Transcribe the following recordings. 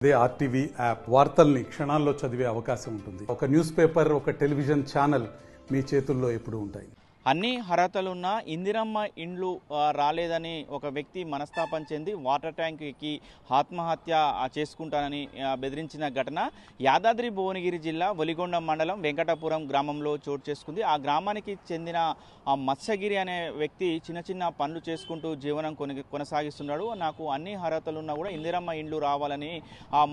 అదే RTV app వార్తల్ని క్షణాల్లో చదివే అవకాశం ఉంటుంది. ఒక న్యూస్ పేపర్, ఒక టెలివిజన్ ఛానల్ మీ చేతుల్లో ఎప్పుడూ ఉంటాయి. అన్ని అర్హతలున్న ఇందిరమ్మ ఇండ్లు రాలేదని ఒక వ్యక్తి మనస్తాపం చెంది వాటర్ ట్యాంక్ ఎక్కి ఆత్మహత్య చేసుకుంటానని బెదిరించిన ఘటన యాదాద్రి భువనగిరి జిల్లా ఒలిగొండ మండలం వెంకటాపురం గ్రామంలో చోటు చేసుకుంది. ఆ గ్రామానికి చెందిన మత్స్యగిరి అనే వ్యక్తి చిన్న చిన్న పనులు చేసుకుంటూ జీవనం కొనసాగిస్తున్నాడు. నాకు అన్ని అర్హతలున్నా కూడా ఇందిరమ్మ ఇండ్లు రావాలని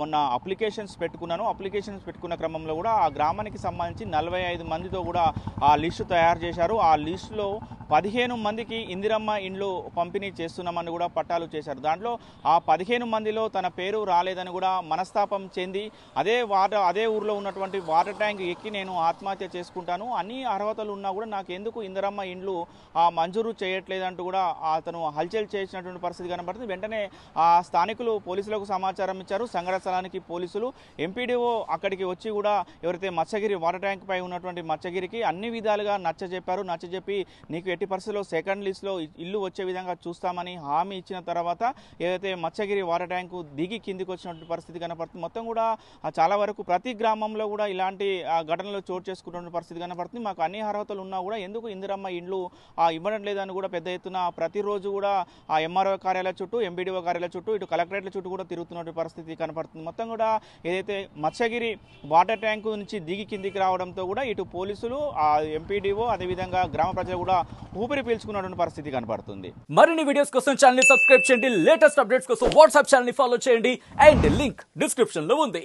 మొన్న అప్లికేషన్స్ పెట్టుకున్న క్రమంలో కూడా ఆ గ్రామానికి సంబంధించి 45 మందితో కూడా ఆ లిస్టు తయారు చేశారు. ఆ లిస్టులో 15 మందికి ఇందిరమ్మ ఇండ్లు పంపిణీ చేస్తున్నామని కూడా పట్టాలు చేశారు. దాంట్లో ఆ 15 మందిలో తన పేరు రాలేదని కూడా మనస్తాపం చెంది అదే ఊర్లో ఉన్నటువంటి వాటర్ ట్యాంక్ ఎక్కి నేను ఆత్మహత్య చేసుకుంటాను, అన్ని అర్హతలు ఉన్నా కూడా నాకు ఎందుకు ఇందిరమ్మ ఇండ్లు మంజూరు చేయట్లేదంటూ కూడా అతను హల్చల్ చేసినటువంటి పరిస్థితి కనబడుతుంది. వెంటనే ఆ స్థానికులు పోలీసులకు సమాచారం ఇచ్చారు. సంఘటన స్థలానికి పోలీసులు ఎంపీడీఓ అక్కడికి వచ్చి కూడా ఎవరైతే మత్స్యగిరి వాటర్ ట్యాంక్ పై ఉన్నటువంటి మత్స్యగిరికి అన్ని విధాలుగా నచ్చజెప్పి నీకు ఎట్టి పరిస్థితుల్లో సెకండ్ లిస్ట్లో ఇల్లు వచ్చే విధంగా చూస్తామని హామీ ఇచ్చిన తర్వాత ఏదైతే మత్స్యగిరి వాటర్ ట్యాంకు దిగి కిందికి వచ్చినటువంటి పరిస్థితి కనపడుతుంది. మొత్తం కూడా చాలా వరకు ప్రతి గ్రామంలో కూడా ఇలాంటి ఘటనలు చోటు చేసుకున్నటువంటి పరిస్థితి కనపడుతుంది. మాకు అన్ని అర్హతలు ఉన్నా కూడా ఎందుకు ఇందిరమ్మ ఇండ్లు ఇవ్వడం లేదని కూడా పెద్ద ఎత్తున ప్రతిరోజు కూడా ఆ ఎంఆర్ఓ కార్యాలయ చుట్టూ, ఎంపీడీఓ కార్యాలయ చుట్టూ, ఇటు కలెక్టరేట్ల చుట్టూ కూడా తిరుగుతున్నటువంటి పరిస్థితి కనపడుతుంది. మొత్తం కూడా ఏదైతే మత్స్యగిరి వాటర్ ట్యాంకు నుంచి దిగి కిందికి రావడంతో కూడా ఇటు పోలీసులు, ఆ ఎంపీడీఓ, అదేవిధంగా గ్రామ ప్రజలు కూడా ఊపిరి పీల్చుకున్నటువంటి పరిస్థితి కనపడుతుంది. మరిన్ని వీడియోస్ కోసం ఛానల్ ని సబ్స్క్రైబ్ చేయండి. లేటెస్ట్ అప్డేట్స్ కోసం వాట్సాప్ ఛానల్ ని ఫాలో చేయండి. అండ్ లింక్ డిస్క్రిప్షన్ లో ఉంది.